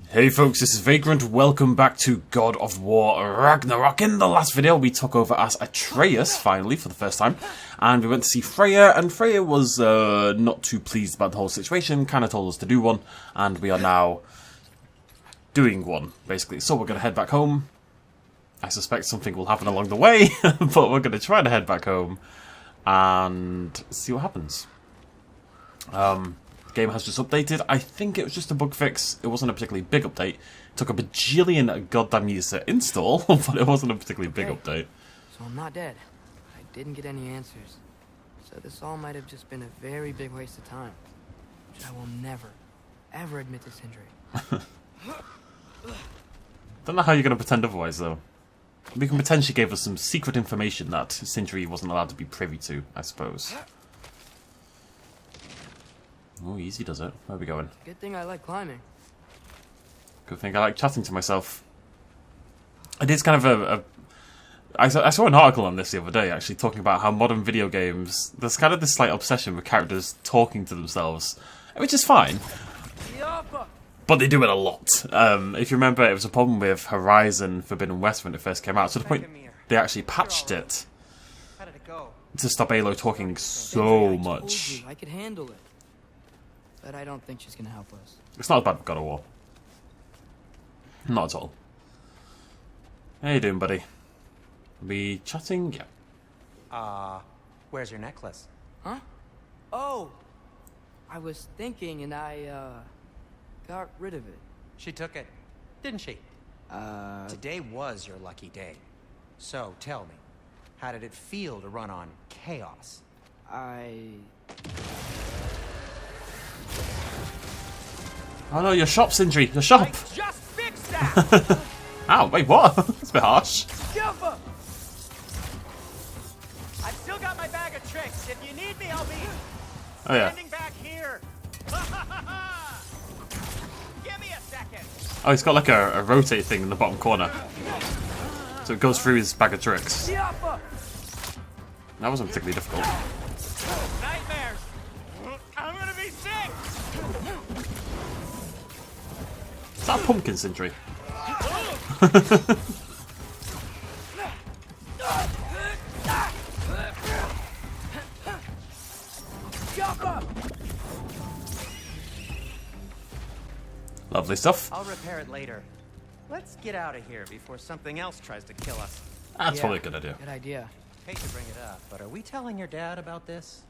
Hey folks, this is Vagrant. Welcome back to God of War Ragnarok. In the last video, we took over as Atreus, finally, for the first time. And we went to see Freya, and Freya was not too pleased about the whole situation, kind of told us to do one, and we are now doing one, basically. So we're going to head back home. I suspect something will happen along the way, but we're going to try to head back home and see what happens. The game has just updated. I think it was just a bug fix. It wasn't a particularly big update. It took a bajillion goddamn years to install, but it wasn't a particularly big update. So I'm not dead. I didn't get any answers. So this all might have just been a very big waste of time. Which I will never, ever admit to Sindri. Don't know how you're going to pretend otherwise, though. We can pretend she gave us some secret information that Sindri wasn't allowed to be privy to, I suppose. Oh, easy does it. Where are we going? Good thing I like climbing. Good thing I like chatting to myself. It is kind of I saw an article on this the other day, actually, talking about how modern video games, there's kind of this slight obsession with characters talking to themselves, which is fine. But they do it a lot. If you remember, it was a problem with Horizon Forbidden West when it first came out, to the point they actually patched it to stop Aloy talking so much. I could handle it. But I don't think she's gonna help us. It's not as bad with God of War. Not at all. How you doing, buddy? We chatting? Yeah. Where's your necklace? Huh? Oh! I was thinking and I, got rid of it. She took it, didn't she? Today was your lucky day. So, tell me, how did it feel to run on chaos? Oh no, your shop, Sindri! Your shop! I just fixed that! Ow, wait, what? That's a bit harsh. I've still got my bag of tricks. If you need me, I'll be standing back here. Give me a second. Oh, he's got like a rotate thing in the bottom corner. So it goes through his bag of tricks. That wasn't particularly difficult. Nightmares. I'm gonna be sick. Is that a pumpkin, Sindri? Lovely stuff. I'll repair it later. Let's get out of here before something else tries to kill us. That's probably a good idea. Good idea. Hate to bring it up, but are we telling your dad about this?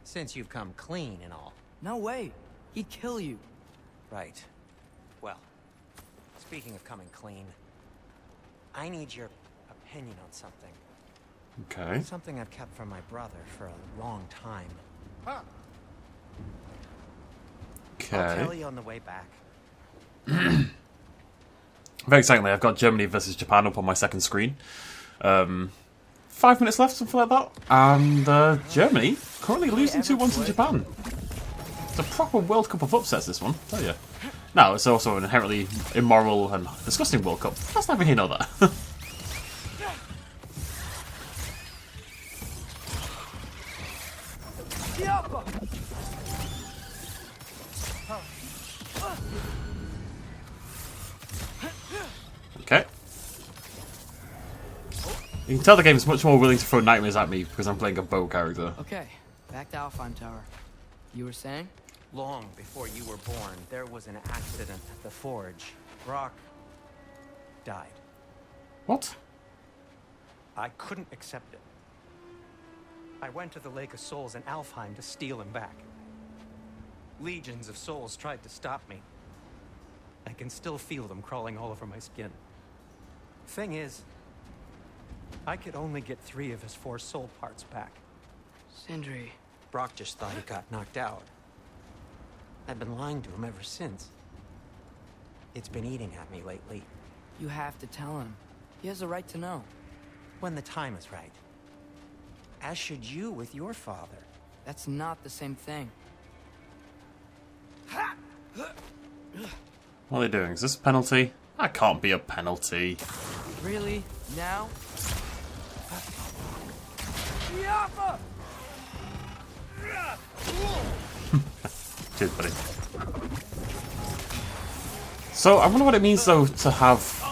Since you've come clean and all. No way. He'd kill you. Right. Well, speaking of coming clean, I need your opinion on something. Okay. Something I've kept from my brother for a long time. Huh. Okay. I'll tell you on the way back. Very excitingly, I've got Germany versus Japan up on my second screen. 5 minutes left, something like that. And Germany currently losing 2-1 to Japan. It's a proper World Cup of upsets, this one, I tell you. Now, it's also an inherently immoral and disgusting World Cup. Let's never hear know that. Okay. You can tell the game is much more willing to throw nightmares at me because I'm playing a bow character. Okay, back to Alfheim Tower. You were saying? Long before you were born, there was an accident at the forge. Brock died. What? I couldn't accept it. I went to the Lake of Souls in Alfheim to steal him back. Legions of souls tried to stop me. I can still feel them crawling all over my skin. Thing is, I could only get 3 of his 4 soul parts back. Sindri. Brock just thought he got knocked out. I've been lying to him ever since. It's been eating at me lately. You have to tell him. He has a right to know. When the time is right. As should you with your father. That's not the same thing. What are they doing? Is this a penalty? That can't be a penalty. Really? Now? Cheers, buddy. So I wonder what it means though to have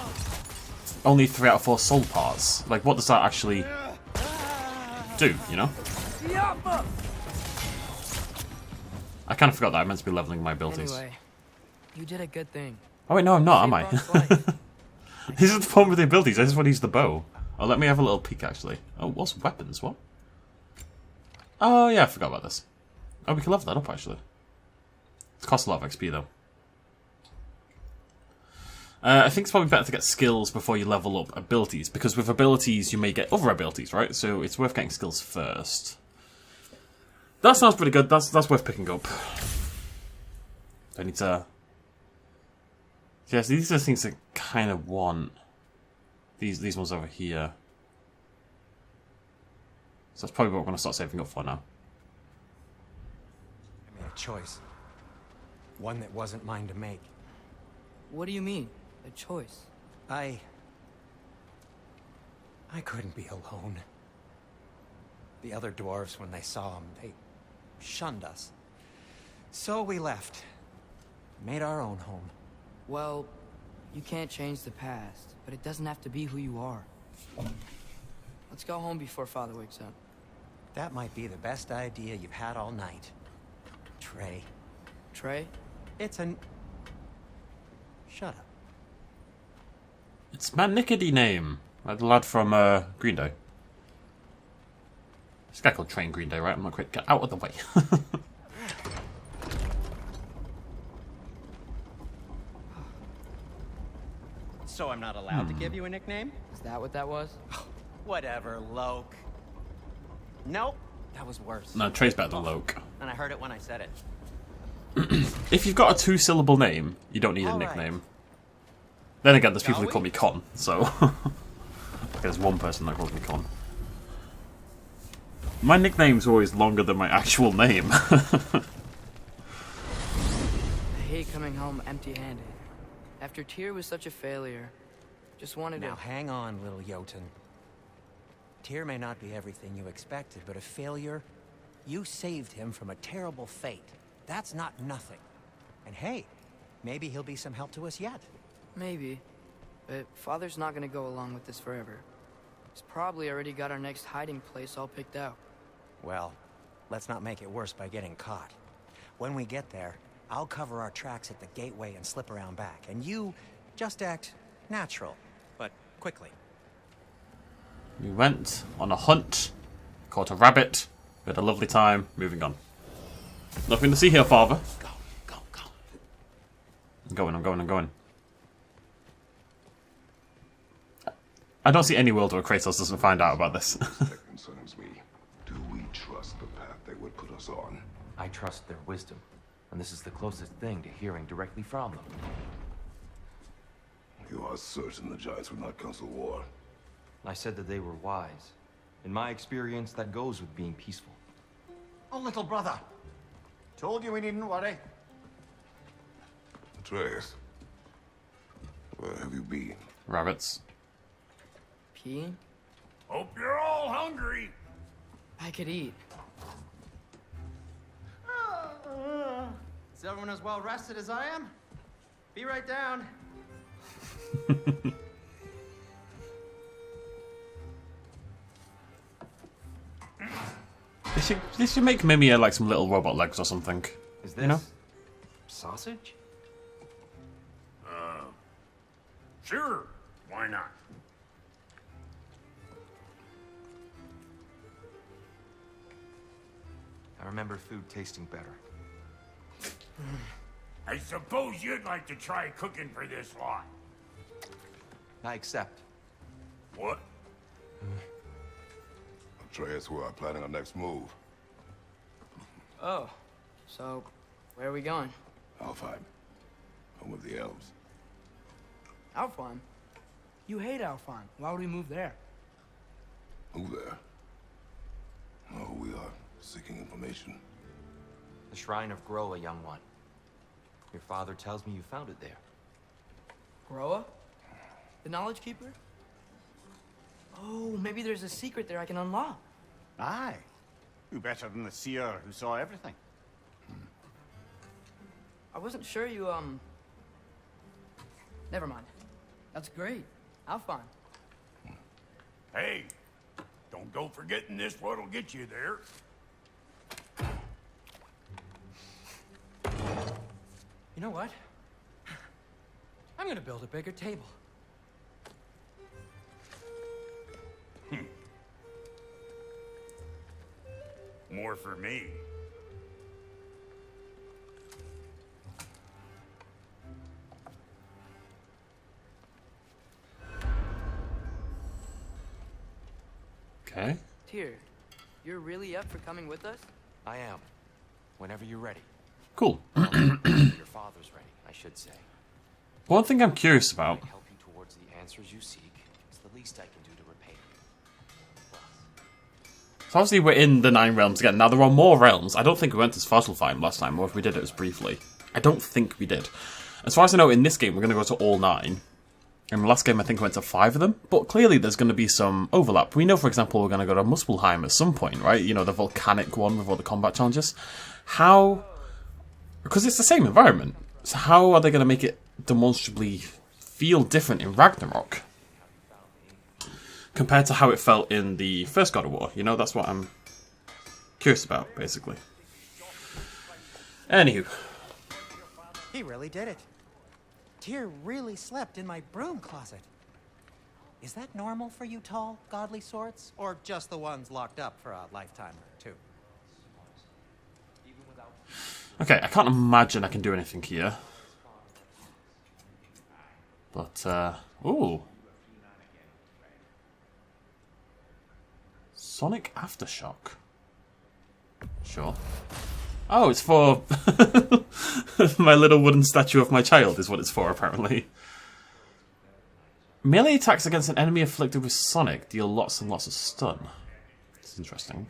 only 3 out of 4 soul parts. Like, what does that actually do? You know? I kind of forgot that I meant to be leveling my abilities. Anyway, you did a good thing. Oh wait, no, I'm not, am I? Saved Brock's life. This is the problem with the abilities. I just want to use the bow. Oh, let me have a little peek actually. Oh, what's weapons? What? Oh yeah, I forgot about this. Oh, we can level that up actually. It costs a lot of XP though. I think it's probably better to get skills before you level up abilities, because with abilities you may get other abilities, right? So it's worth getting skills first. That sounds pretty good. That's worth picking up. I need to... Yes, these are things I kind of want. These ones over here. So that's probably what we're going to start saving up for now. I made a choice. One that wasn't mine to make. What do you mean? A choice? I couldn't be alone. The other dwarves, when they saw him, they shunned us. So we left. Made our own home. Well, you can't change the past, but it doesn't have to be who you are. Let's go home before Father wakes up. That might be the best idea you've had all night. Trey. Trey? It's an... Shut up. It's my nickety name. Like the lad from Green Day. This guy called Train Green Day, right? I'm not quite... Get out of the way. So I'm not allowed to give you a nickname? Is that what that was? Whatever, Loke. Nope, that was worse. No, Trey's better than Loke. And I heard it when I said it. If you've got a 2-syllable name, you don't need a nickname. Then again, there's people who call me Con, so... There's one person that calls me Con. My nickname's always longer than my actual name. I hate coming home empty-handed. After Tyr was such a failure, just wanted Now to... hang on, little Jotun. Tyr may not be everything you expected, but a failure? You saved him from a terrible fate. That's not nothing. And hey, maybe he'll be some help to us yet. Maybe. But Father's not gonna go along with this forever. He's probably already got our next hiding place all picked out. Well, let's not make it worse by getting caught. When we get there, I'll cover our tracks at the gateway and slip around back. And you just act natural, but quickly. We went on a hunt, caught a rabbit, we had a lovely time, moving on. Nothing to see here, Father. Go, go, go. I'm going. I don't see any world where Kratos doesn't find out about this. That concerns me. Do we trust the path they would put us on? I trust their wisdom, and this is the closest thing to hearing directly from them. You are certain the Giants would not counsel war? I said that they were wise. In my experience, that goes with being peaceful. Oh, little brother. Told you we needn't worry. Atreus, where have you been? Rabbits. Peeing? Hope you're all hungry. I could eat. Is everyone as well rested as I am? Be right down. They should make Mimir like some little robot legs or something. Is this You know? sausage? Sure. Why not? I remember food tasting better. I suppose you'd like to try cooking for this lot. I accept. What? Atreus, we are planning our next move. Oh, so where are we going? Alfheim, home of the elves. Alfheim? You hate Alfheim. Why would we move there? Move there. Oh, we are seeking information. The Shrine of Groa, young one. Your father tells me you found it there. Groa? The Knowledge Keeper? Oh, maybe there's a secret there I can unlock. Aye. Who better than the seer who saw everything? I wasn't sure you, Never mind. That's great. Alfheim. Hey, don't go forgetting this what'll get you there. You know what? I'm gonna build a bigger table. More for me. Okay. Tyr, you're really up for coming with us? I am. Whenever you're ready. Cool. Your father's ready, I should say. One thing I'm curious about. Help you towards the answers you seek. It's the least I can do to repay you. So obviously we're in the 9 realms again. Now there are more realms. I don't think we went to Svartalfheim last time, or if we did it was briefly. I don't think we did. As far as I know, in this game we're going to go to all 9. In the last game I think we went to 5 of them. But clearly there's going to be some overlap. We know, for example, we're going to go to Muspelheim at some point, right? You know, the volcanic one with all the combat challenges. How... Because it's the same environment. So how are they going to make it demonstrably feel different in Ragnarok compared to how it felt in the first God of War? You know, that's what I'm curious about, basically. Anywho. He really did it. Tyr really slept in my broom closet. Is that normal for you tall, godly sorts? Or just the ones locked up for a lifetime or two? Okay, I can't imagine I can do anything here. But, ooh. Sonic Aftershock. Sure. Oh, it's for my little wooden statue of my child is what it's for, apparently. Melee attacks against an enemy afflicted with Sonic deal lots and lots of stun. It's interesting.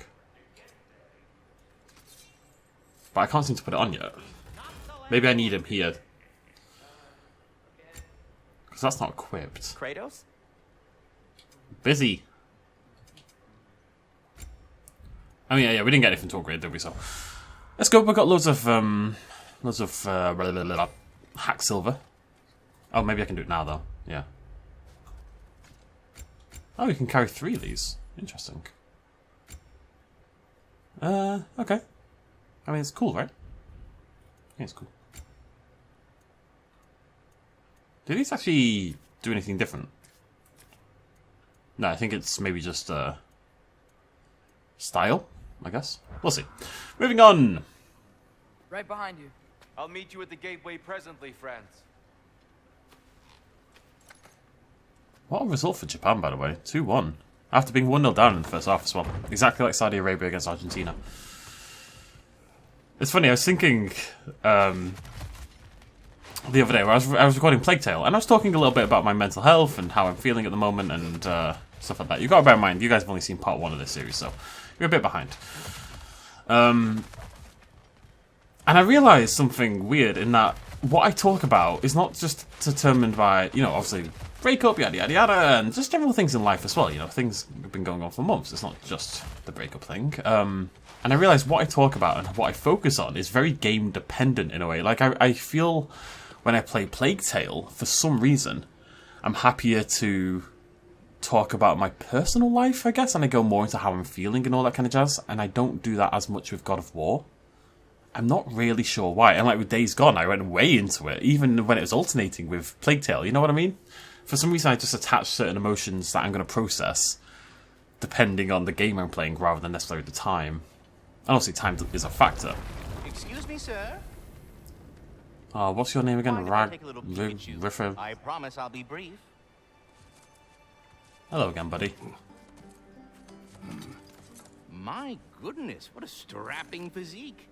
But I can't seem to put it on yet. Maybe I need him here. Because that's not equipped. Kratos? Busy. I mean, yeah, we didn't get anything to upgrade, did we? So let's go. We've got loads of hack silver. Oh, maybe I can do it now though. Yeah. Oh, we can carry 3 of these. Interesting. Okay. I mean, it's cool, right? Yeah, it's cool. Do these actually do anything different? No, I think it's maybe just style, I guess. We'll see. Moving on. Right behind you. I'll meet you at the gateway presently, friends. What a result for Japan, by the way. 2-1. After being 1-0 down in the first half as well. Exactly like Saudi Arabia against Argentina. It's funny, I was thinking the other day where I was recording Plague Tale, and I was talking a little bit about my mental health and how I'm feeling at the moment and stuff like that. You've got to bear in mind, you guys have only seen part 1 of this series, so you're a bit behind. And I realised something weird in that what I talk about is not just determined by, you know, obviously breakup, yada yada yada, and just general things in life as well. You know, things have been going on for months. It's not just the breakup thing. And I realised what I talk about and what I focus on is very game dependent in a way. Like I feel when I play Plague Tale, for some reason, I'm happier to talk about my personal life, I guess, and I go more into how I'm feeling and all that kind of jazz. And I don't do that as much with God of War. I'm not really sure why. And like with Days Gone, I went way into it, even when it was alternating with Plague Tale. You know what I mean? For some reason, I just attach certain emotions that I'm going to process depending on the game I'm playing rather than necessarily the time. And obviously, time is a factor. Excuse me, sir. What's your name again? Mind if I take a little peek at you? Riffer. I promise I'll be brief. Hello again, buddy. My goodness, what a strapping physique.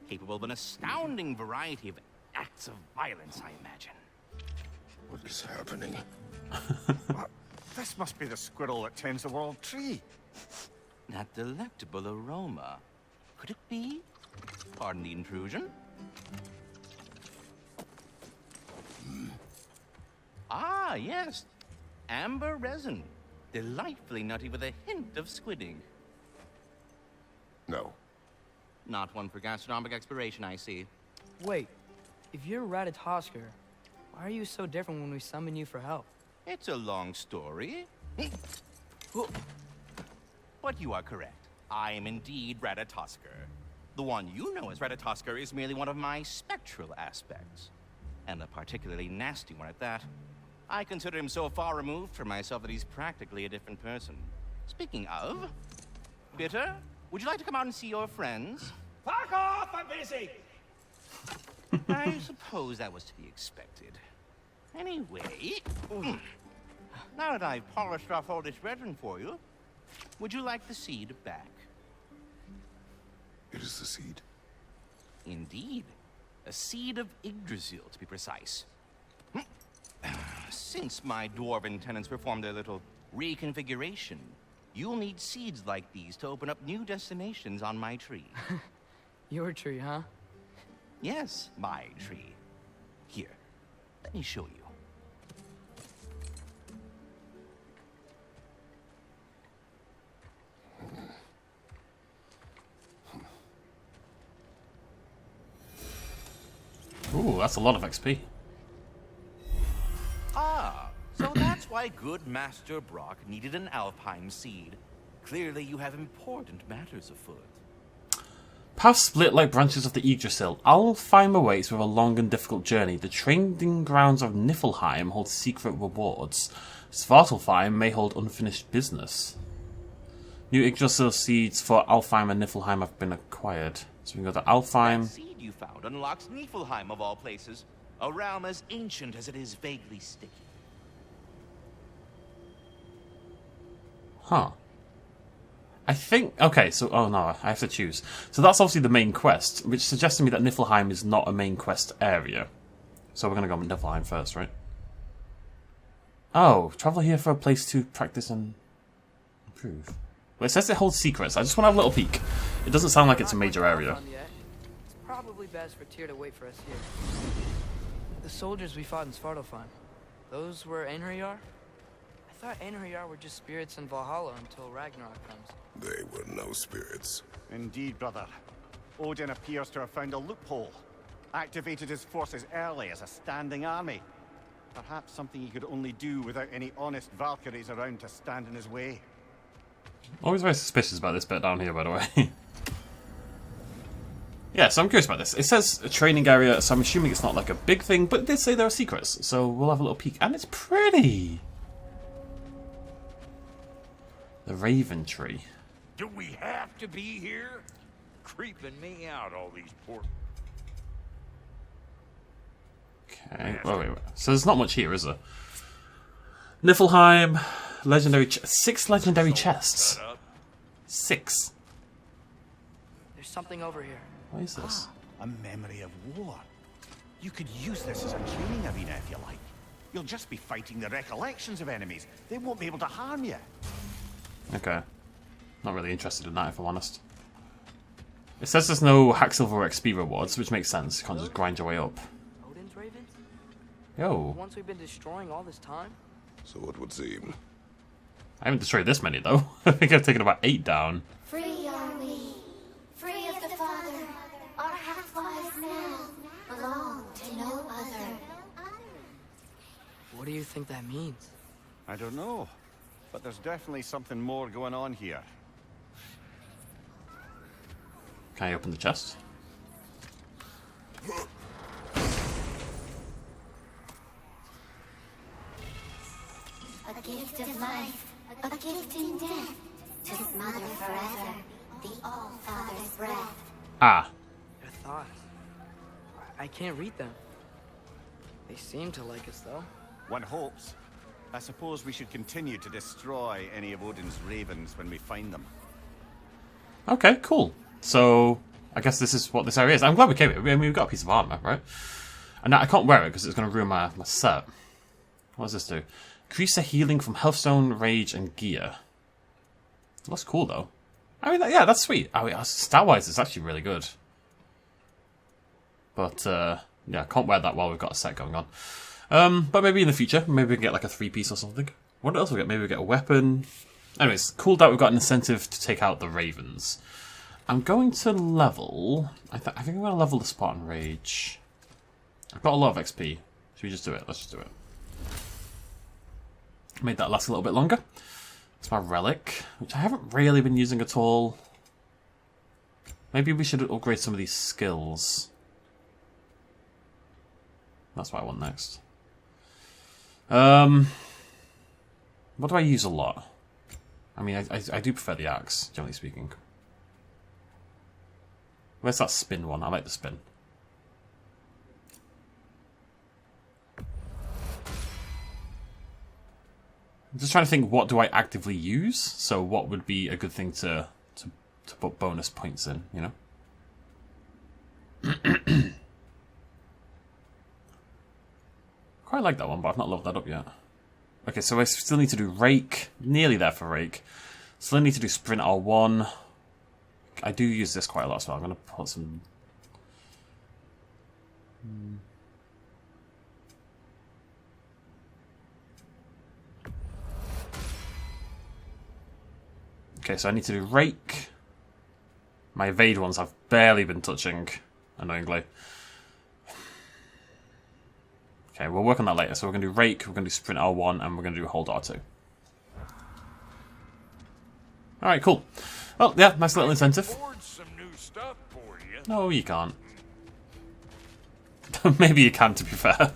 Capable of an astounding variety of acts of violence, I imagine. What is happening? This must be the squirrel that tends the world tree. That delectable aroma. Could it be? Pardon the intrusion. Ah, yes. Amber resin. Delightfully nutty with a hint of squidding. No. Not one for gastronomic exploration, I see. Wait, if you're Ratatosker, Why are you so different when we summon you for help? It's a long story. But you are correct. I am indeed Ratatoskr. The one you know as Ratatoskr is merely one of my spectral aspects. And a particularly nasty one at that. I consider him so far removed from myself that he's practically a different person. Speaking of... Bitter, would you like to come out and see your friends? Fuck off! I'm busy! I suppose that was to be expected. Anyway... Now that I've polished off all this brethren for you, would you like the seed back? It is the seed. Indeed. A seed of Yggdrasil, to be precise. Since my dwarven tenants performed their little reconfiguration, you'll need seeds like these to open up new destinations on my tree. Your tree, huh? Yes, my tree. Here, let me show you. Ooh, that's a lot of XP. Ah, so that's why good Master Brock needed an Alfheim seed. Clearly you have important matters afoot. Paths split like branches of the Yggdrasil. Alfheim awaits with a long and difficult journey. The training grounds of Niflheim hold secret rewards. Svartalfheim may hold unfinished business. New Yggdrasil seeds for Alfheim and Niflheim have been acquired. So we can go to Alfheim. That seed you found unlocks Niflheim of all places. A realm as ancient as it is vaguely sticky. Huh. I think... Okay, so... Oh, no, I have to choose. So that's obviously the main quest, which suggests to me that Niflheim is not a main quest area. So we're going to go with Niflheim first, right? Oh, travel here for a place to practice and improve. Well, it says it holds secrets. I just want to have a little peek. It doesn't sound like it's a major area. It's probably best for Tyr to wait for us here. The soldiers we fought in Svartalfheim, those were Einherjar? I thought Einherjar were just spirits in Valhalla until Ragnarok comes. They were no spirits. Indeed, brother. Odin appears to have found a loophole. Activated his forces early as a standing army. Perhaps something he could only do without any honest Valkyries around to stand in his way. Always very suspicious about this bit down here, by the way. Yeah, so I'm curious about this. It says a training area, so I'm assuming it's not like a big thing, but it did say there are secrets, so we'll have a little peek. And it's pretty! The Raven Tree. Do we have to be here? Creeping me out, all these poor... Okay, wait. So there's not much here, is there? Niflheim, legendary... 6 legendary chests. 6. There's something over here. What is this? A memory of war. You could use this as a training arena if you like. You'll just be fighting the recollections of enemies. They won't be able to harm you. Okay. Not really interested in that, if I'm honest. It says there's no Hacksilver XP rewards, which makes sense. You can't just grind your way up. Odin's ravens? Yo. The ones we've been destroying all this time? So it would seem. I haven't destroyed this many, though. I think I've taken about 8 down. Free are we, free of the Father. Our half-lives now belong to no other. What do you think that means? I don't know. But there's definitely something more going on here. Can I open the chest? A gift of life, a gift in death, to his mother forever, the All-Father's breath. Ah. Their thoughts. I can't read them. They seem to like us, though. One hopes. I suppose we should continue to destroy any of Odin's ravens when we find them. Okay, cool. So, I guess this is what this area is. I'm glad we came here. I mean, we've got a piece of armor, right? And now I can't wear it because it's going to ruin my set. What does this do? Increase the healing from Healthstone, Rage, and Gear. Looks cool, though. I mean, yeah, that's sweet. I mean, stat-wise, it's actually really good. But, yeah, I can't wear that while we've got a set going on. But maybe in the future, maybe we can get like a 3-piece or something. What else we get? Maybe we get a weapon. Anyways, cool that we've got an incentive to take out the ravens. I'm going to level... I think I'm going to level the Spartan Rage. I've got a lot of XP. Should we just do it? Let's just do it. Made that last a little bit longer. It's my relic, which I haven't really been using at all. Maybe we should upgrade some of these skills. That's what I want next. What do I use a lot? I mean, I do prefer the axe, generally speaking. Where's that spin one? I like the spin. I'm just trying to think, what do I actively use? So what would be a good thing to put bonus points in, you know? Quite like that one, but I've not leveled that up yet. Okay, so I still need to do Rake. Nearly there for Rake. Still need to do Sprint R1. I do use this quite a lot, so I'm going to put some... Okay, so I need to do Rake. My evade ones I've barely been touching, annoyingly. Okay, we'll work on that later. So we're going to do Rake, we're going to do Sprint R1, and we're going to do Hold R2. Alright, cool. Well, yeah, nice little incentive. Some new stuff for you. No, you can't. Maybe you can, to be fair.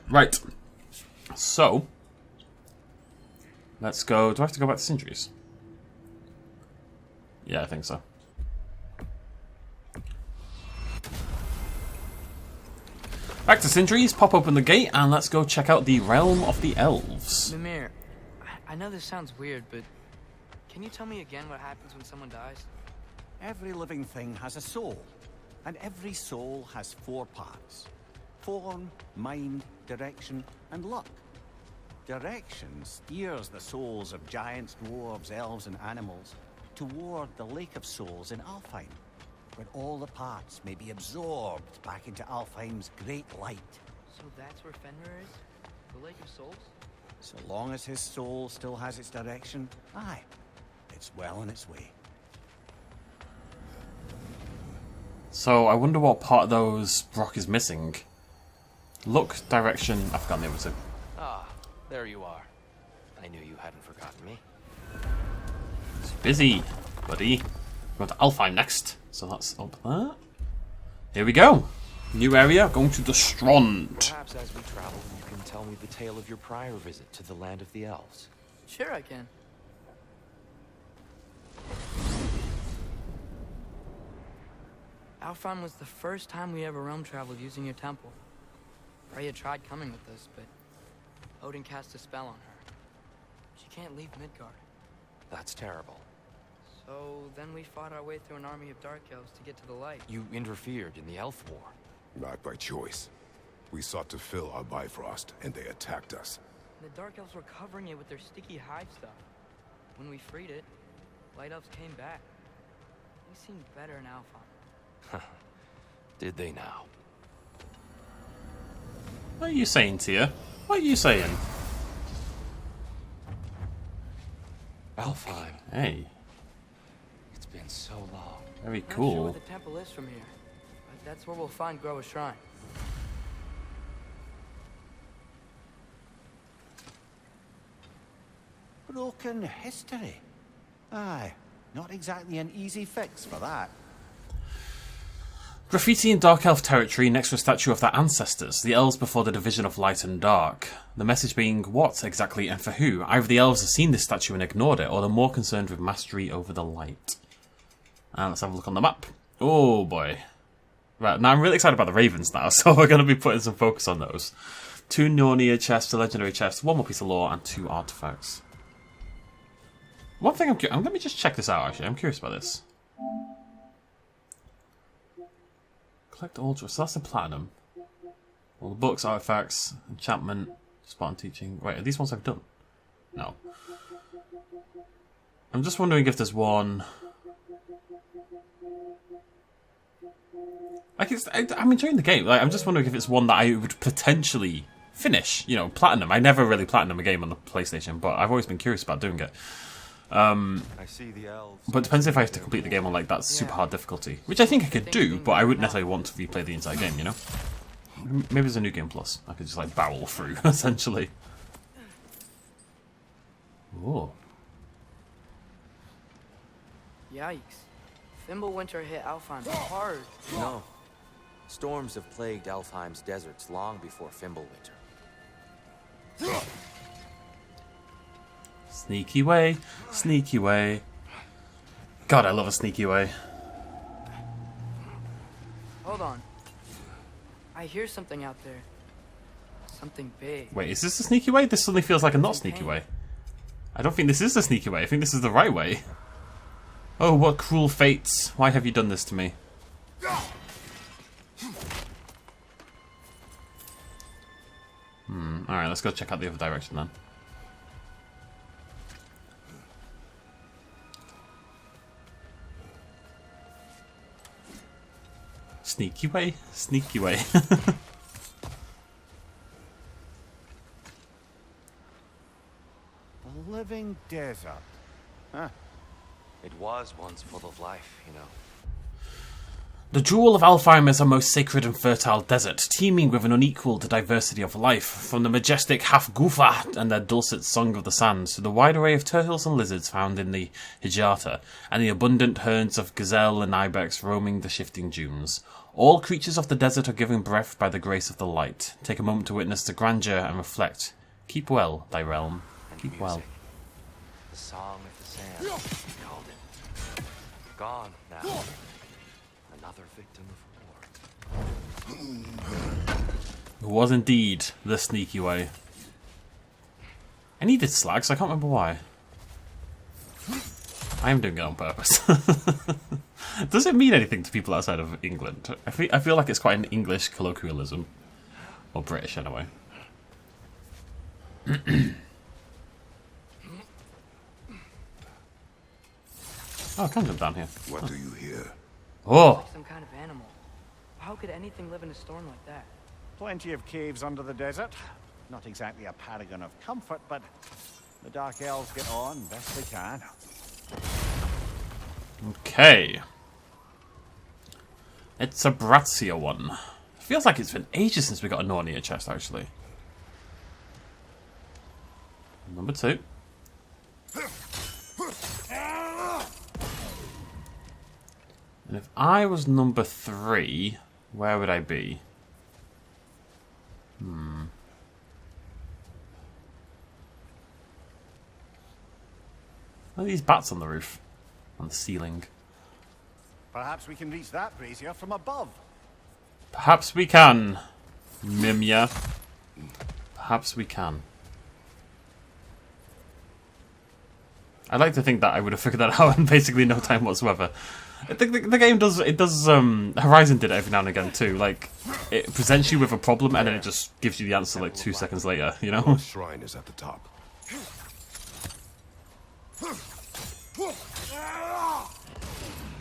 Right. So, let's go. Do I have to go back to Sindri's? Yeah, I think so. Back to Sindri's, pop open the gate, and let's go check out the Realm of the Elves. Mimir, I know this sounds weird, but can you tell me again what happens when someone dies? Every living thing has a soul, and every soul has 4 parts. Form, mind, direction, and luck. Direction steers the souls of giants, dwarves, elves, and animals toward the Lake of Souls in Alfheim, where all the parts may be absorbed back into Alfheim's great light. So that's where Fenrir is? The Lake of Souls? So long as his soul still has its direction, aye, it's well on its way. So I wonder what part of those Brock is missing. Look, direction, I've forgotten the other two. Ah, there you are. I knew you hadn't forgotten me. It's busy, buddy. We're going to Alfheim next, so that's up there. Here we go. New area, going to the Strand. Perhaps as we travel, you can tell me the tale of your prior visit to the land of the elves. Sure I can. Alfheim was the first time we ever realm traveled using your temple. Freya tried coming with us, but Odin cast a spell on her. She can't leave Midgard. That's terrible. So then we fought our way through an army of dark elves to get to the light. You interfered in the elf war. Not by choice. We sought to fill our Bifrost, and they attacked us. The dark elves were covering it with their sticky hive stuff. When we freed it, light elves came back. They seemed better in Alfheim. Did they now? What are you saying, Tia? What are you saying? Alfheim. Hey. It's been so long. Very Not sure cool. where the temple is from here, but that's where we'll find Groa's shrine. Broken history. Aye, not exactly an easy fix for that. Graffiti in Dark Elf territory next to a statue of their ancestors, the elves before the division of light and dark. The message being what exactly and for who? Either the elves have seen this statue and ignored it, or they're more concerned with mastery over the light. And let's have a look on the map. Oh boy. Right, now I'm really excited about the ravens now, so we're going to be putting some focus on those. 2 Nornir chests, a legendary chest, 1 more piece of lore, and 2 artifacts. One thing let me just check this out actually, I'm curious about this. Collect all, so that's the platinum. All the books, artifacts, enchantment, Spartan teaching. Wait, are these ones I've done? No. I'm just wondering if there's one. Like I'm enjoying the game. Like I'm just wondering if it's one that I would potentially finish. You know, platinum. I never really platinum a game on the PlayStation, but I've always been curious about doing it. I see the elves. But it depends if I have to complete the game on like that super hard difficulty, which I think I could do, but I wouldn't necessarily want to replay the entire game, you know? Maybe there's a new game plus. I could just like barrel through, essentially. Whoa. Yikes. Fimbulwinter hit Alfheim hard. No. Storms have plagued Alfheim's deserts long before Fimbulwinter. Sneaky way, sneaky way. God, I love a sneaky way. Hold on. I hear something out there. Something big. Wait, is this a sneaky way? This suddenly feels like a not sneaky way. I don't think this is the sneaky way. I think this is the right way. Oh, what cruel fates. Why have you done this to me? Alright, let's go check out the other direction then. Sneaky way, sneaky way. A living desert. Huh. It was once full of life, you know. The jewel of Alfheim is a most sacred and fertile desert, teeming with an unequaled diversity of life, from the majestic Hafgufa and their dulcet song of the sands to the wide array of turtles and lizards found in the Hijata, and the abundant herds of gazelle and ibex roaming the shifting dunes. All creatures of the desert are given breath by the grace of the light. Take a moment to witness the grandeur and reflect. Keep well, thy realm. Keep well. The song of the sand, we called it. Gone now. Another victim of war. It was indeed the sneaky way. I needed slag, so I can't remember why. I am doing it on purpose. Does it mean anything to people outside of England? I feel like it's quite an English colloquialism. Or British, anyway. Oh, I can jump down here. What do you hear? Oh! Like some kind of animal. How could anything live in a storm like that? Plenty of caves under the desert. Not exactly a paragon of comfort, but the Dark Elves get on best they can. Okay. It's a Bratsia one. Feels like it's been ages since we got a Nornia chest, actually. Number 2. And if I was number 3, where would I be? What are these bats on the roof? On the ceiling? Perhaps we can reach that brazier from above. Perhaps we can, Mimya. Perhaps we can. I'd like to think that I would have figured that out in basically no time whatsoever. The game does, Horizon did it every now and again too, like, it presents you with a problem and then it just gives you the answer like 2 seconds later, you know? The shrine is at the top.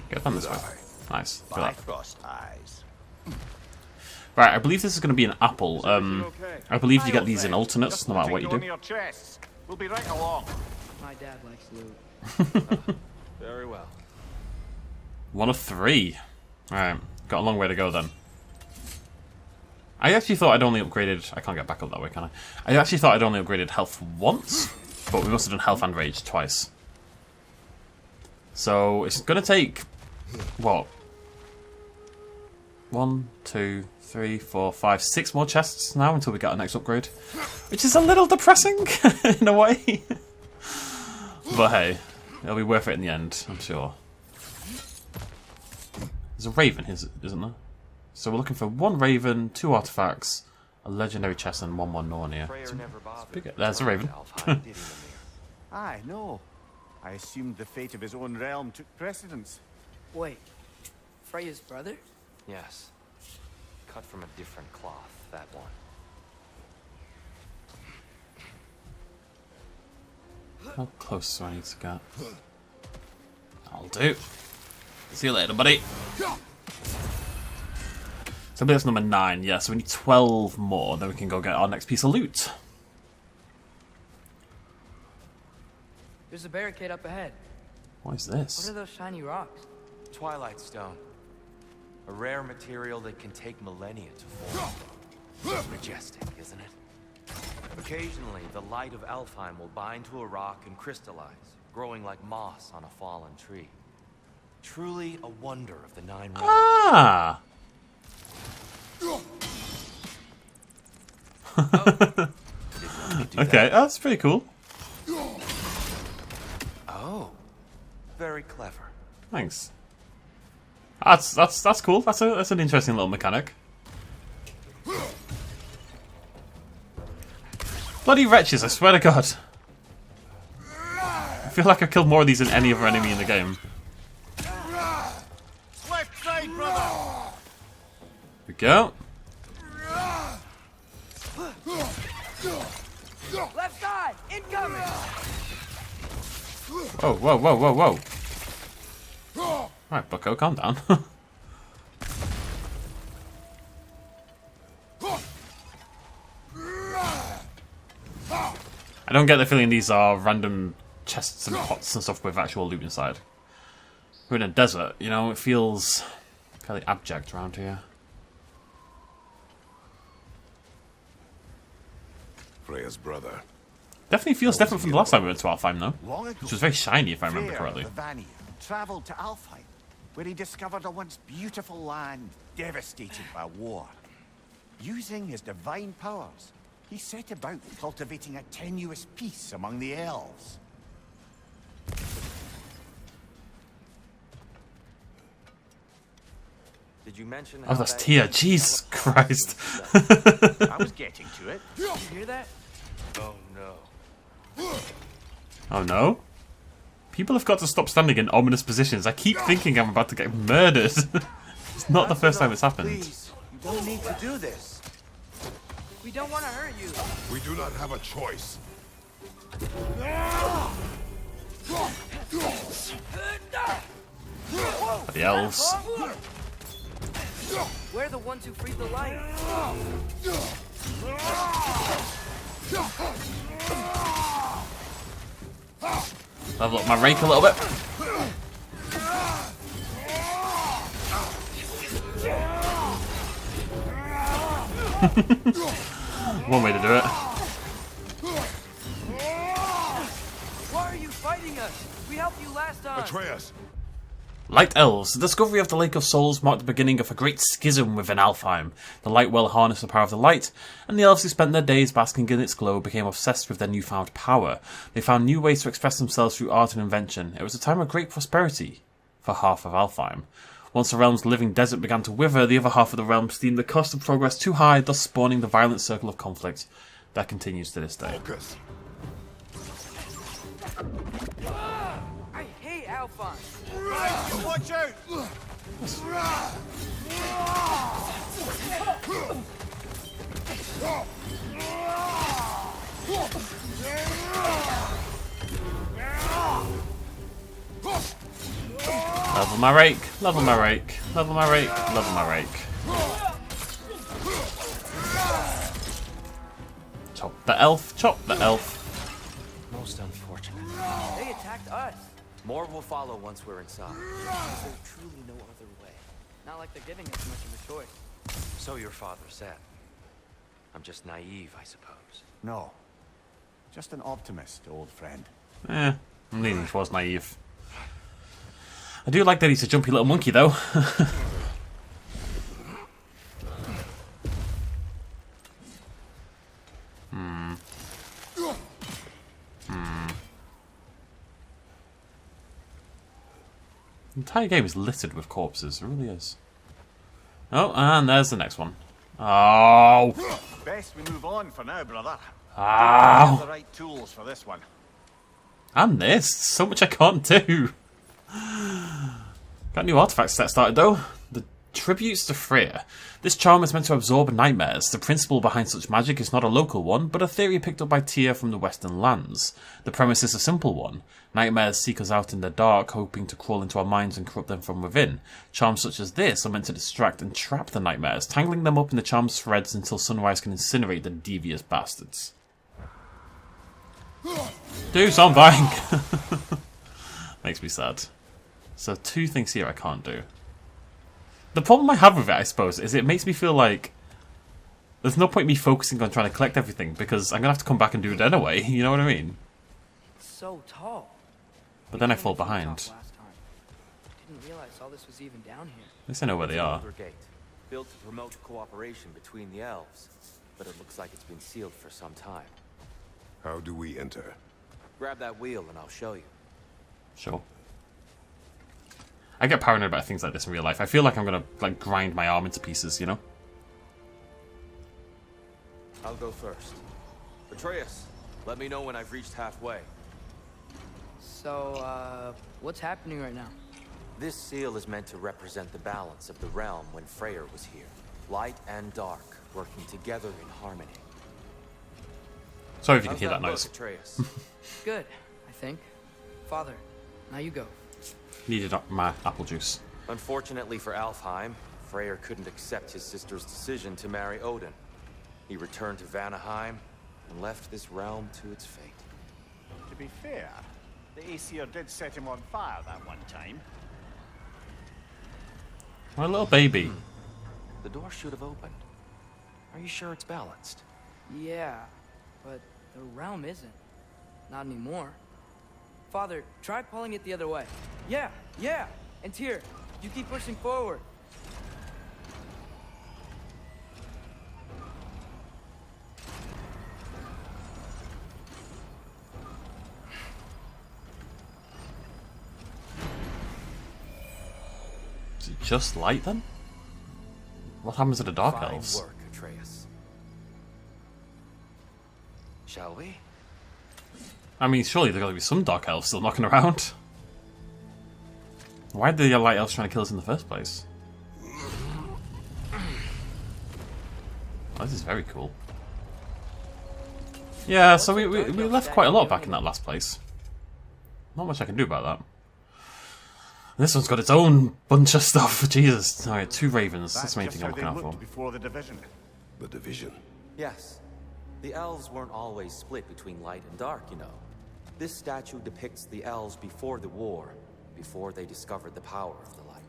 Get down this way. Nice. Good luck. Frost eyes. Right, I believe this is going to be an apple. I believe you get these in alternates, no matter what you do. We'll be right along. My dad likes loot. Very well. 1 of 3. Alright, got a long way to go then. I actually thought I'd only upgraded... I can't get back up that way, can I? I actually thought I'd only upgraded health once, but we must have done health and rage twice. So, it's going to take... what? 1, 2, 3, 4, 5, 6 more chests now until we get our next upgrade. Which is a little depressing, in a way. But hey, it'll be worth it in the end, I'm sure. There's a raven, isn't there? So we're looking for 1 raven, 2 artifacts, a legendary chest, and 1 more Nornia. There's a raven. Aye, no. I assumed the fate of his own realm took precedence. Wait, Freya's brother? Yes. Cut from a different cloth, that one. How close do I need to get? I'll do. See you later, buddy. So that's number 9, yeah, so we need 12 more, then we can go get our next piece of loot. There's a barricade up ahead. What is What this? are those shiny rocks? Twilight Stone. A rare material that can take millennia to form. It's majestic, isn't it? Occasionally, the light of Alfheim will bind to a rock and crystallize, growing like moss on a fallen tree. Truly a wonder of the Nine Realms. Ah! Okay, that's pretty cool. Oh, very clever. Thanks. That's cool. That's an interesting little mechanic. Bloody wretches! I swear to God. I feel like I've killed more of these than any other enemy in the game. Left side, brother! Here we go. Left side! Incoming! Whoa, whoa, whoa, whoa, whoa. Right, bucko, calm down. I don't get the feeling these are random chests and pots and stuff with actual loot inside. We're in a desert, you know, it feels fairly abject around here. Freya's brother. Definitely feels different from the last time we went to Alfheim, though. Long ago, Which was very shiny, if I remember Freyr, correctly. the Vanir, travelled to Alfheim, where he discovered a once beautiful land devastated by war. Using his divine powers, he set about cultivating a tenuous peace among the elves. Did you mention Oh, how that's that Tia. Jesus Christ. I was getting to it. Did you hear that? Oh no. Oh no? People have got to stop standing in ominous positions. I keep thinking I'm about to get murdered. It's not the first time it's happened. Please, you don't need to do this. We don't want to hurt you. We do not have a choice. The elves. We're the ones who freed the light. Level up my rake a little bit. One way to do it. Why are you fighting us? We helped you last time. Atreus! Light Elves. The discovery of the Lake of Souls marked the beginning of a great schism within Alfheim. The light well harnessed the power of the light, and the elves who spent their days basking in its glow became obsessed with their newfound power. They found new ways to express themselves through art and invention. It was a time of great prosperity for half of Alfheim. Once the realm's living desert began to wither, the other half of the realm deemed the cost of progress too high, thus spawning the violent circle of conflict that continues to this day. Focus! I hate Alfheim. Watch out! Level my rake, level my rake, level my rake, level my rake. Chop the elf, chop the elf. Most unfortunate. They attacked us. More will follow once we're inside. There's truly no other way. Not like they're giving us much of a choice. So your father said. I'm just naive, I suppose. No. Just an optimist, old friend. Lineage was naive. I do like that he's a jumpy little monkey, though. The entire game is littered with corpses. It really is. Oh, and there's the next one. Oh! Best we move on for now, brother. Ow! Have the right tools for this one. And this. So much I can't do. Got new artifact set started though. The tributes to Freya. This charm is meant to absorb nightmares. The principle behind such magic is not a local one, but a theory picked up by Tyr from the Western lands. The premise is a simple one. Nightmares seek us out in the dark, hoping to crawl into our minds and corrupt them from within. Charms such as this are meant to distract and trap the nightmares, tangling them up in the charm's threads until sunrise can incinerate the devious bastards. Do something! Makes me sad. So 2 things here I can't do. The problem I have with it, I suppose, is it makes me feel like there's no point me focusing on trying to collect everything because I'm going to have to come back and do it anyway, you know what I mean? It's so tall. But then I fall behind. Last time. Didn't realize all this was even down here. At least I know where they are. Older gate, built to promote cooperation between the elves, but it looks like it's been sealed for some time. How do we enter? Grab that wheel and I'll show you. Sure. I get paranoid about things like this in real life. I feel like I'm going to like grind my arm into pieces, you know? I'll go first. Atreus, let me know when I've reached halfway. So, what's happening right now? This seal is meant to represent the balance of the realm when Freyr was here. Light and dark, working together in harmony. Sorry if you can How's hear that look, noise. Atreus? Good, I think. Father, now you go. Needed my apple juice. Unfortunately for Alfheim, Freyr couldn't accept his sister's decision to marry Odin. He returned to Vanaheim and left this realm to its fate. To be fair, the Aesir did set him on fire that one time. My little baby. The door should have opened. Are you sure it's balanced? Yeah, but the realm isn't. Not anymore. Father, try pulling it the other way. Yeah, yeah! And Tyr, you keep pushing forward. Is it just light then? What happens to the Dark Fine Elves? work, Atreus. Shall we? I mean, surely there's got to be some Dark Elves still knocking around. Why did the Light Elves trying to kill us in the first place? Oh, this is very cool. Yeah, so we left quite a lot back in that last place. Not much I can do about that. This one's got its own bunch of stuff. Jesus. Alright, 2 ravens. That's the main thing I'm looking out for. Before the division. The division. Yes. The elves weren't always split between light and dark, you know. This statue depicts the elves before the war, before they discovered the power of the light.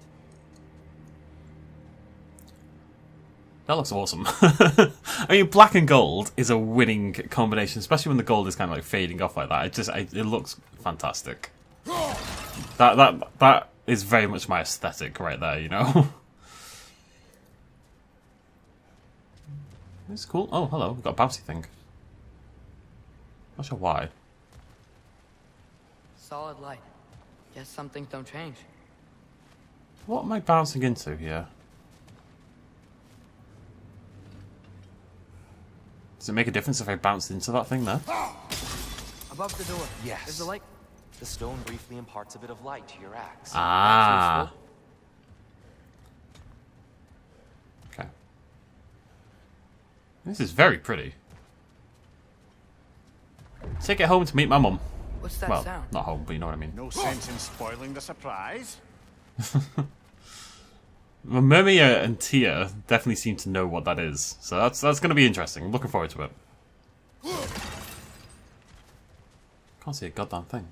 That looks awesome. I mean, black and gold is a winning combination, especially when the gold is kind of like fading off like that. It looks fantastic. That is very much my aesthetic right there, you know. It's cool. Oh, hello. We've got a bouncy thing. Not sure why. Solid light. Guess some things don't change. What am I bouncing into here? Does it make a difference if I bounced into that thing there? Above the door. Yes. There's a light. The stone briefly imparts a bit of light to your axe. Ah. Okay. This is very pretty. Take it home to meet my mum. What's that Well, sound? not home, but you know what I mean. No sense in spoiling the surprise. Well, Myrmia and Tia definitely seem to know what that is, so that's going to be interesting. I'm looking forward to it. Can't see a goddamn thing.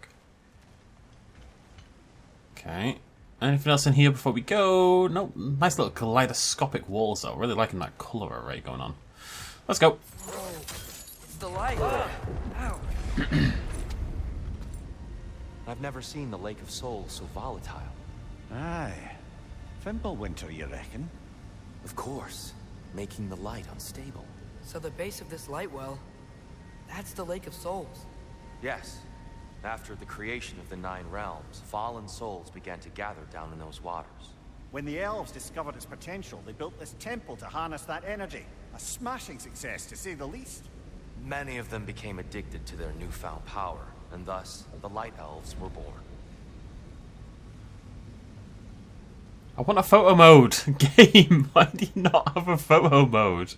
Okay. Anything else in here before we go? Nope. Nice little kaleidoscopic walls, though. Really liking that colour array going on. Let's go. Whoa. It's the light. Ow. I've never seen the Lake of Souls so volatile. Aye. Fimbulwinter, you reckon? Of course, making the light unstable. So the base of this light well, that's the Lake of Souls. Yes. After the creation of the 9 realms, fallen souls began to gather down in those waters. When the elves discovered its potential, they built this temple to harness that energy. A smashing success, to say the least. Many of them became addicted to their newfound power, and thus, the Light Elves were born. I want a photo mode game. Why do you not have a photo mode?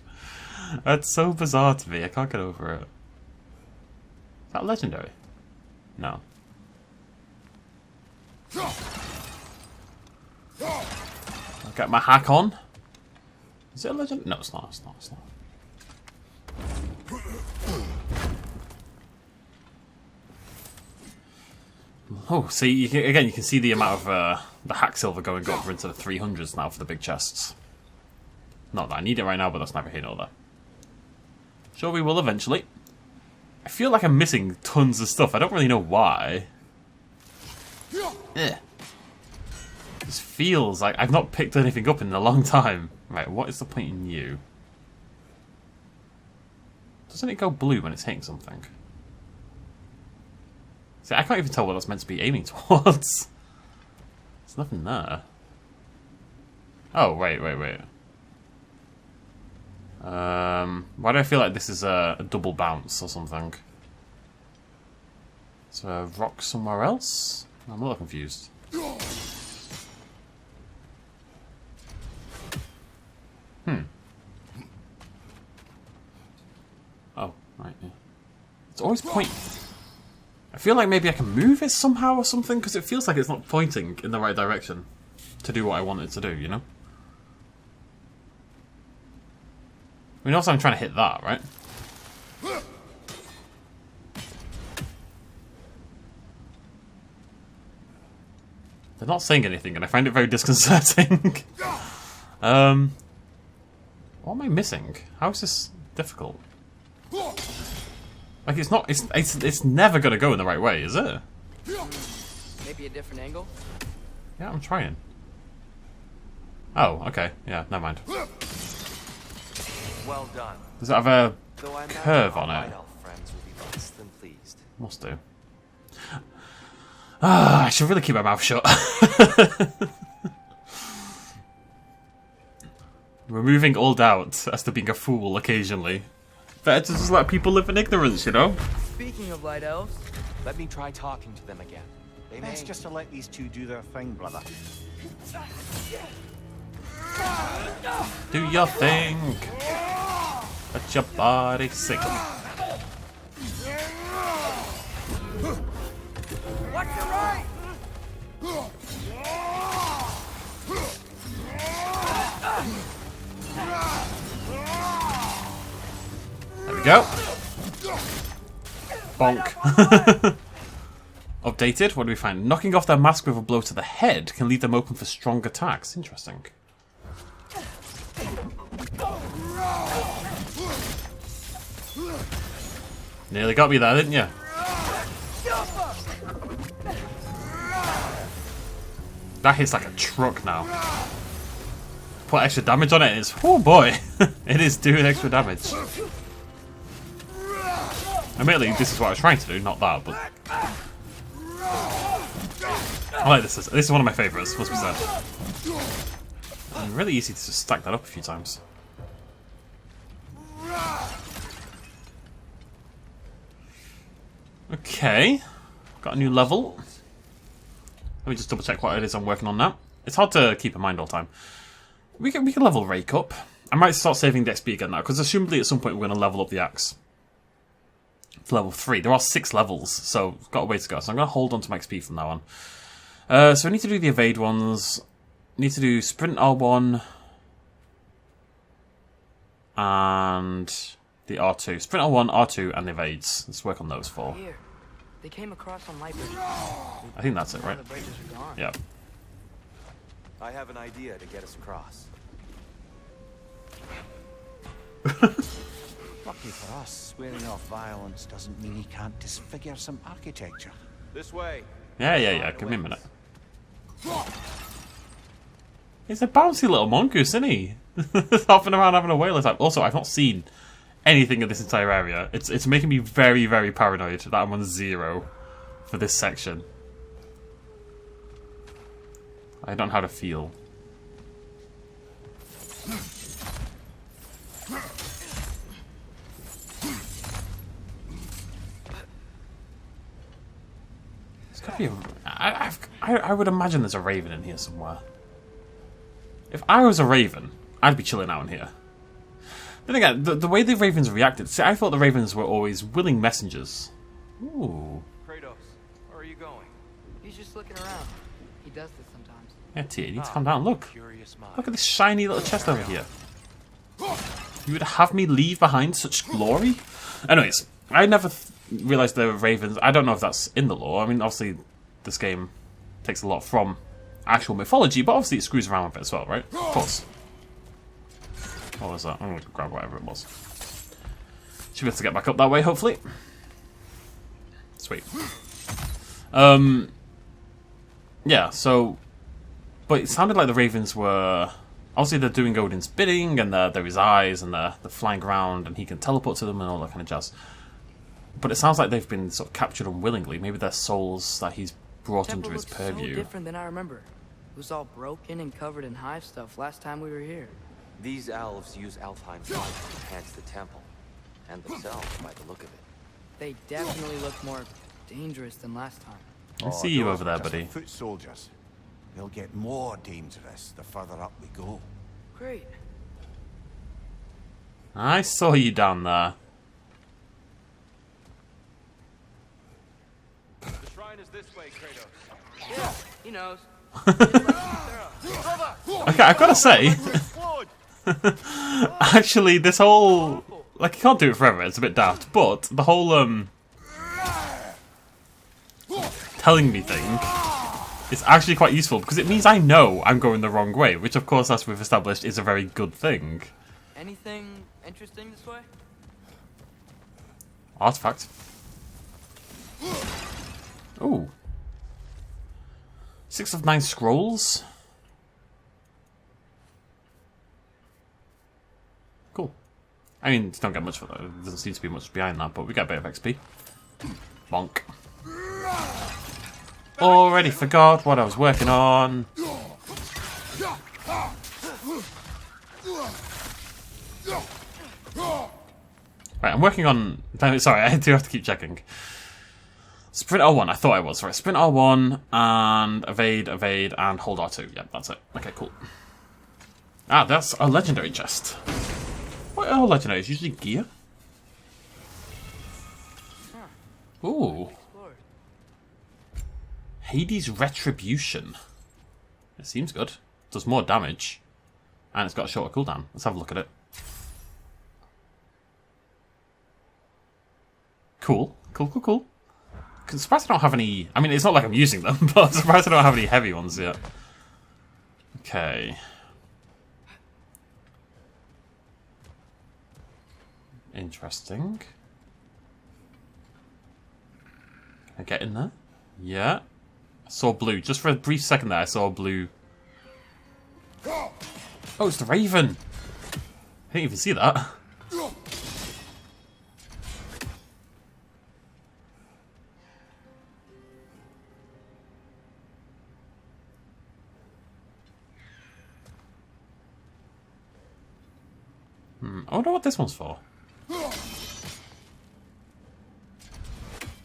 That's so bizarre to me. I can't get over it. Is that legendary? No. I'll get my hack on. Is it a legend? No, it's not. It's not. It's not. Oh, see, again, you can see the amount of the hack silver going over into the 300s now for the big chests. Not that I need it right now, but that's neither here nor there. Sure, we will eventually. I feel like I'm missing tons of stuff. I don't really know why. Ugh. This feels like I've not picked anything up in a long time. Right, what is the point in you? Doesn't it go blue when it's hitting something? See, I can't even tell what that's meant to be aiming towards. There's nothing there. Oh, wait. Why do I feel like this is a double bounce or something? Is there a rock somewhere else? I'm a little confused. Oh, right, yeah. It's always pointing. I feel like maybe I can move it somehow or something, because it feels like it's not pointing in the right direction to do what I want it to do, you know? I mean, also I'm trying to hit that, right? They're not saying anything, and I find it very disconcerting. What am I missing? How is this difficult? Like, it's not. It's never gonna go in the right way, is it? Maybe a different angle? Yeah, I'm trying. Oh, okay. Yeah, never mind. Well done. Does it have a Though I imagine curve our on Night it? Elf friends will be less than pleased. Must do. Ah, I should really keep my mouth shut. Removing all doubt as to being a fool occasionally. Better to just let people live in ignorance, you know? Speaking of light elves, Let me try talking to them again. They Best may... just to let these two do their thing, brother. Do your thing. Let your body sink. watch your right! There we go. Bonk. Updated. What do we find? Knocking off their mask with a blow to the head can leave them open for strong attacks. Interesting. Nearly got me there, didn't you? That hits like a truck now. Put extra damage on it, and it's... oh boy! It is doing extra damage. Admittedly, this is what I was trying to do, not that, but... I like this. This is one of my favourites, must be said. And really easy to just stack that up a few times. Okay. Got a new level. Let me just double check what it is I'm working on now. It's hard to keep in mind all the time. We can level Rake up. I might start saving the XP again now, because assumably at some point we're going to level up the axe. It's level 3. There are 6 levels, so we've got a way to go. So I'm going to hold on to my XP from now on. So I need to do the evade ones. Need to do sprint R1 and the R2. Sprint R1, R2, and the evades. Let's work on those 4. Here, they came across on light bridges. I think that's it, Now right? the bridges are gone. Yeah. I have an idea to get us across. Lucky for us, swearing off violence doesn't mean he can't disfigure some architecture. This way. Yeah. Give me a minute. He's a bouncy little mongoose, isn't he? Hopping around having a whale attack. Also, I've not seen anything in this entire area. It's making me very, very paranoid that I'm on 0 for this section. I don't know how to feel. It's gotta be a... I would imagine there's a raven in here somewhere. If I was a raven, I'd be chilling out in here. Then again, the way the ravens reacted... See, I thought the ravens were always willing messengers. Ooh. Kratos, where are you going? He's just looking around. He does this sometimes. Yeah, Tia, you need to calm down. Look. Curious mind. Look at this shiny little chest over here. You would have me leave behind such glory? Anyways, I never realised they were ravens. I don't know if that's in the lore. I mean, obviously, this game takes a lot from actual mythology, but obviously it screws around with it as well, right? Of course. What was that? I'm going to grab whatever it was. Should be able to get back up that way, hopefully. Sweet. Yeah, so... But it sounded like the ravens were... Obviously they're doing Odin's bidding, and they're his eyes, and they're flying around, and he can teleport to them and all that kind of jazz. But it sounds like they've been sort of captured unwillingly. Maybe they're souls that he's brought under his purview. So different than I remember. It was all broken and covered in hive stuff last time we were here. These elves use Alfheim's light to enhance the temple, and themselves by the look of it. They definitely look more dangerous than last time. I see you over there, just buddy. Foot soldiers. They'll get more dangerous the further up we go. Great. I saw you down there. The shrine is this way, Kratos. Yeah, he knows. Okay, I've got to say... Actually, this whole... Like, you can't do it forever, it's a bit daft, but the whole, telling me thing is actually quite useful, because it means I know I'm going the wrong way, which, of course, as we've established, is a very good thing. Anything interesting this way? Artifact. Ooh. 6 of 9 scrolls. Cool. I mean, don't get much for that. There doesn't seem to be much behind that, but we get a bit of XP. Bonk. Already forgot what I was working on. Right, I'm working on... Sorry, I do have to keep checking. Sprint R1, I thought I was. Right, Sprint R1 and evade, and hold R2. Yep, that's it. Okay, cool. Ah, that's a legendary chest. What are legendaries? Usually gear? Ooh. Hades Retribution. It seems good. Does more damage. And it's got a shorter cooldown. Let's have a look at it. Cool. Cool. I'm surprised I don't have any... I mean, it's not like I'm using them, but I'm surprised I don't have any heavy ones yet. Okay. Interesting. Can I get in there? Yeah. I saw blue. Just for a brief second there, I saw blue. Oh, it's the Raven! I didn't even see that. I wonder what this one's for. Am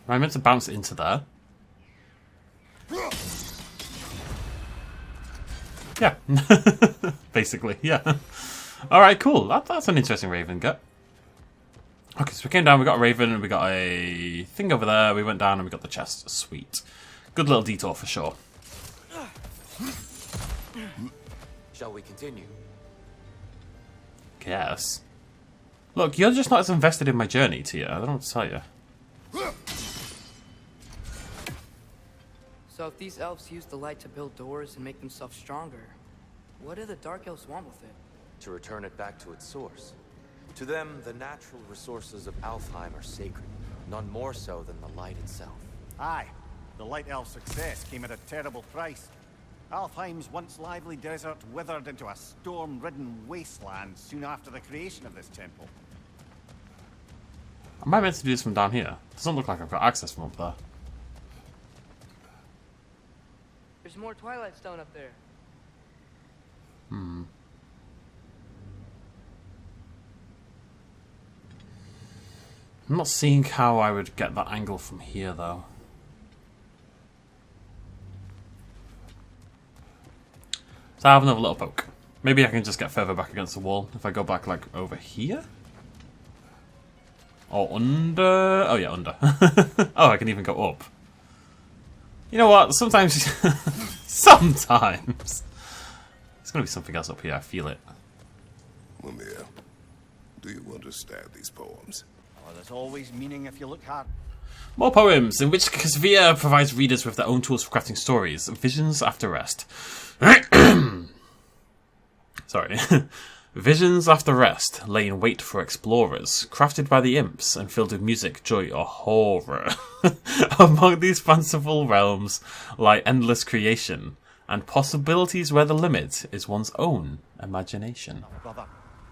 I meant to bounce into there? Yeah. Basically, yeah. Alright, cool. That's an interesting Raven get. Okay, so we came down, we got a Raven, and we got a thing over there. We went down and we got the chest. Sweet. Good little detour for sure. Shall we continue? Guess. Look, you're just not as invested in my journey, Tia. I don't know what to tell you. So if these elves use the light to build doors and make themselves stronger, what do the Dark Elves want with it? To return it back to its source. To them, the natural resources of Alfheim are sacred, none more so than the light itself. Aye, the Light Elf's success came at a terrible price. Alfheim's once lively desert withered into a storm-ridden wasteland soon after the creation of this temple. Am I meant to do this from down here? Doesn't look like I've got access from up there. There's more Twilight Stone up there. I'm not seeing how I would get that angle from here, though. So I have another little poke. Maybe I can just get further back against the wall if I go back, like, over here? Or under... Oh, yeah, under. Oh, I can even go up. You know what? Sometimes... Sometimes... There's going to be something else up here. I feel it. Mimir, do you understand these poems? Oh, there's always meaning if you look hard. More poems, in which Kasvia provides readers with their own tools for crafting stories. Visions after rest. Sorry. Visions after rest lay in wait for explorers, crafted by the imps and filled with music, joy, or horror. Among these fanciful realms lie endless creation, and possibilities where the limit is one's own imagination. Oh, brother,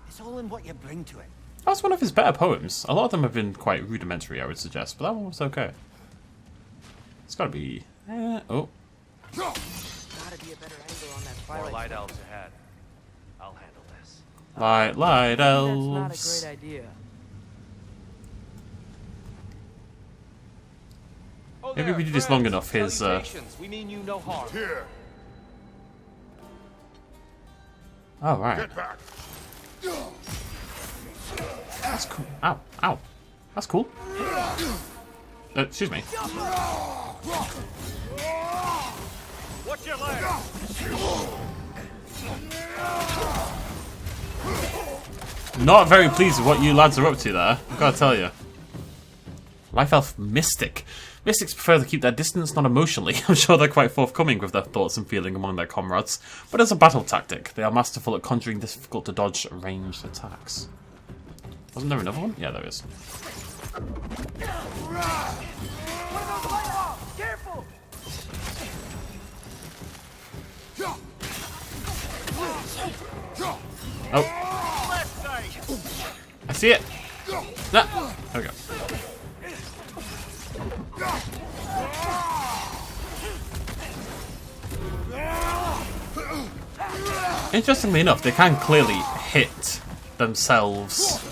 it's all in what you bring to it. That's one of his better poems. A lot of them have been quite rudimentary, I would suggest, but that one was okay. It's gotta be... oh. Gotta be a better angle on that More twilight. light elves ahead. I'll handle this. Light elves. That's not a great idea. Maybe if we do this long enough, his... We mean you no harm. Here, Oh, right. get back. That's cool. Ow, ow. That's cool. Excuse me. Watch your leg! Not very pleased with what you lads are up to there, I've got to tell you. Life Elf Mystic. Mystics prefer to keep their distance, not emotionally. I'm sure they're quite forthcoming with their thoughts and feeling among their comrades. But as a battle tactic, they are masterful at conjuring difficult to dodge ranged attacks. Wasn't there another one? Yeah, there is. Careful! Oh. I see it. Ah, there we go. Interestingly enough, they can clearly hit themselves.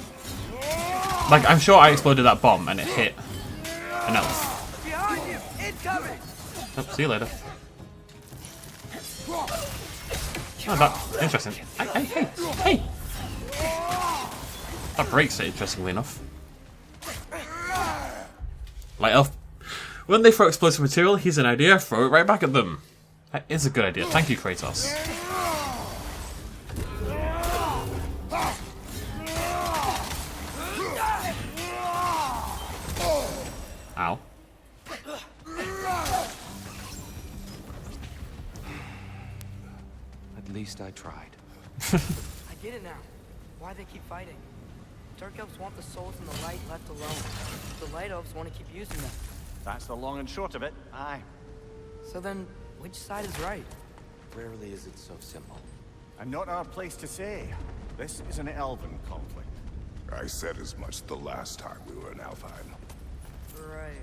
Like, I'm sure I exploded that bomb and it hit an elf. Behind you! Incoming! Oh, see you later. Oh, that interesting. Hey! That breaks it, interestingly enough. Light elf. When they throw explosive material, here's an idea, throw it right back at them. That is a good idea. Thank you, Kratos. Ow. At least I tried. I get it now. Why they keep fighting. Dark elves want the souls in the light left alone. The light elves want to keep using them. That's the long and short of it. Aye. So then, which side is right? Rarely is it so simple. And not our place to say. This is an elven conflict. I said as much the last time we were in Alfheim. Right.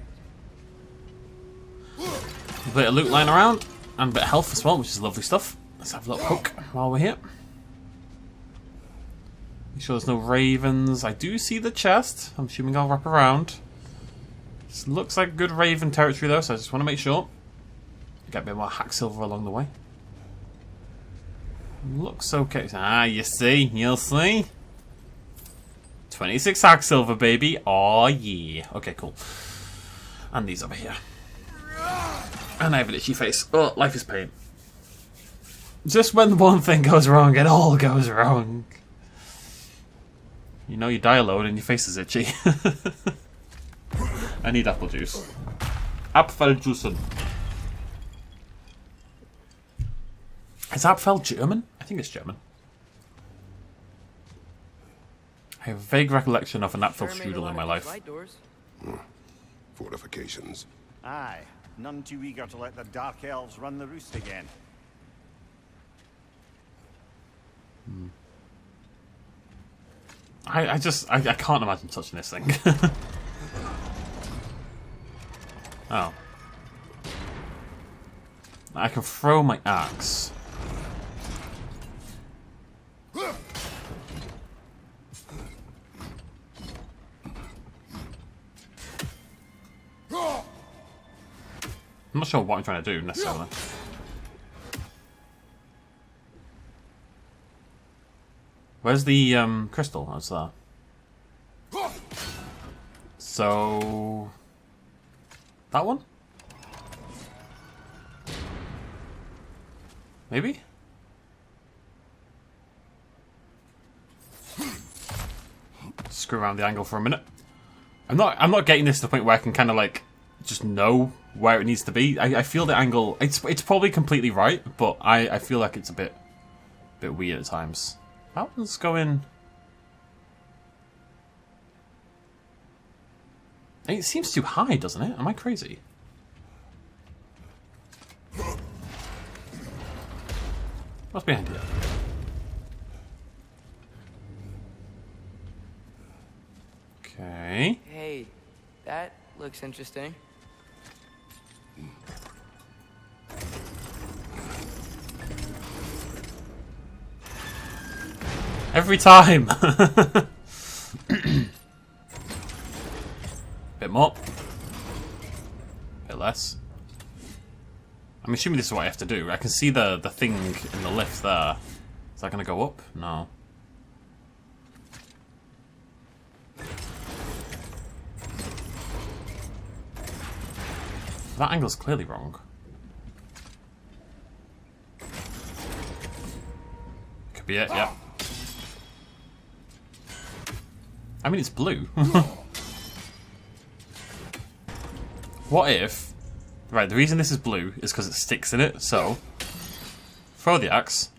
A bit of loot lying around, and a bit of health as well, which is lovely stuff. Let's have a little poke while we're here. Make sure there's no ravens. I do see the chest. I'm assuming I'll wrap around. This looks like good raven territory though, so I just want to make sure. Get a bit more hack silver along the way. Looks okay. Ah, you see, you'll see. 26 hack silver, baby. Oh yeah. Okay, cool. And these over here. And I have an itchy face. Oh, life is pain. Just when one thing goes wrong, it all goes wrong. You know you die alone and your face is itchy. I need apple juice. Apfeljuicen. Is Apfel German? I think it's German. I have a vague recollection of an Apfel strudel in my life. Light doors. Fortifications. Aye. None too eager to let the Dark Elves run the roost again. I can't imagine touching this thing. Oh. I can throw my axe. I'm not sure what I'm trying to do necessarily. Where's the crystal? That's there. So that one? Maybe? Screw around the angle for a minute. I'm not getting this to the point where I can kind of like just know where it needs to be. I feel the angle. It's probably completely right, but I feel like it's a bit weird at times. That one's going. It seems too high, doesn't it? Am I crazy? What's behind here? Okay. Hey, that looks interesting. Every time! Bit more. Bit less. I'm assuming this is what I have to do. I can see the thing in the lift there. Is that going to go up? No. That angle's clearly wrong. Could be it, yeah. I mean, it's blue. What if... Right, the reason this is blue is because it sticks in it, so... Throw the axe.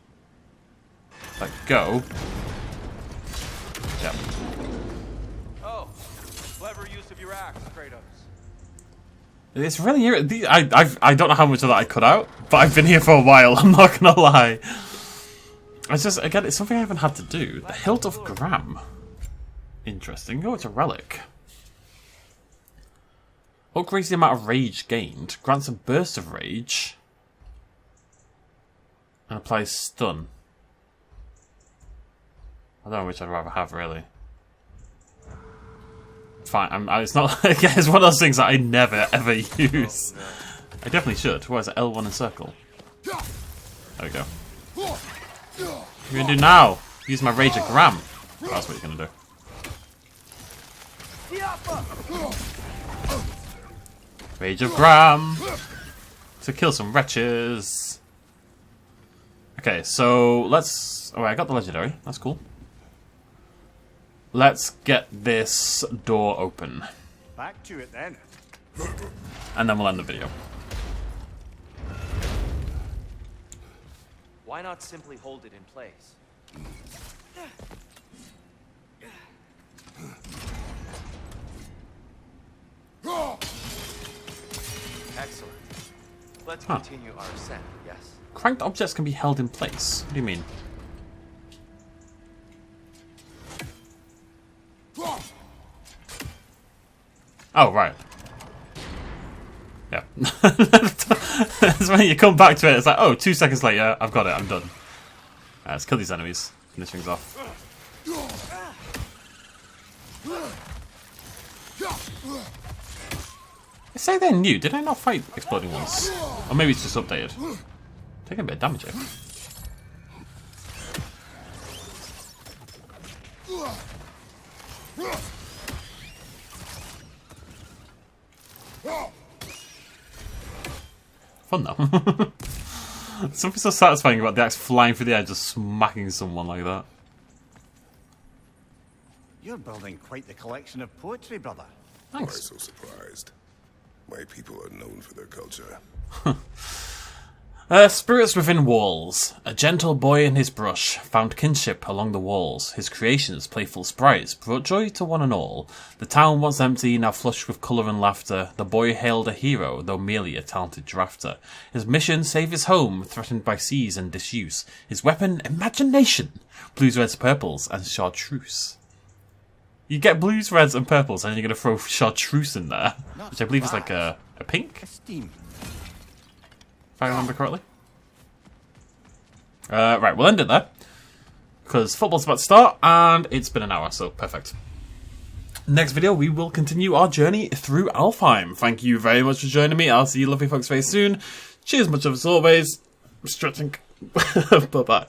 Like, go. Yep. Oh, clever use of your axe, Kratos. It's really... I don't know how much of that I cut out, but I've been here for a while, I'm not gonna lie. It's just, again, it's something I haven't had to do. The Hilt of Gram. Interesting. Oh, it's a relic. Upgrades the amount of rage gained. Grants a burst of rage. And applies stun. I don't know which I'd rather have, really. Fine. It's not like it's one of those things that I never, ever use. I definitely should. What is it? L1 and circle. There we go. What are you going to do now? Use my rage of Gram. That's what you're going to do. Rage of Gram to kill some wretches. Okay, so let's... Oh, I got the legendary. That's cool. Let's get this door open. Back to it then. And then we'll end the video. Why not simply hold it in place? Excellent. Let's continue our ascent, yes? Cranked objects can be held in place. What do you mean? Oh, right. Yeah. That's when you come back to it, it's like, oh, 2 seconds later, I've got it, I'm done. Let's kill these enemies. Finish things off. I say they're new. Did I not fight exploding ones? Or maybe it's just updated. Taking a bit of damage here. Fun though. Something so satisfying about the axe flying through the air, just smacking someone like that. You're building quite the collection of poetry, brother. Thanks. Why so surprised? My people are known for their culture. Spirits within walls. A gentle boy and his brush found kinship along the walls. His creations, playful sprites, brought joy to one and all. The town once empty, now flushed with colour and laughter. The boy hailed a hero, though merely a talented drafter. His mission, save his home, threatened by seas and disuse. His weapon, imagination. Blues, reds, purples, and chartreuse. You get blues, reds, and purples, and you're going to throw chartreuse in there, which I believe is like a pink? Esteem. If I remember correctly. Right, we'll end it there. Because football's about to start, and it's been an hour, so perfect. Next video, we will continue our journey through Alfheim. Thank you very much for joining me. I'll see you lovely folks very soon. Cheers much of as always. I'm stretching. Bye-bye.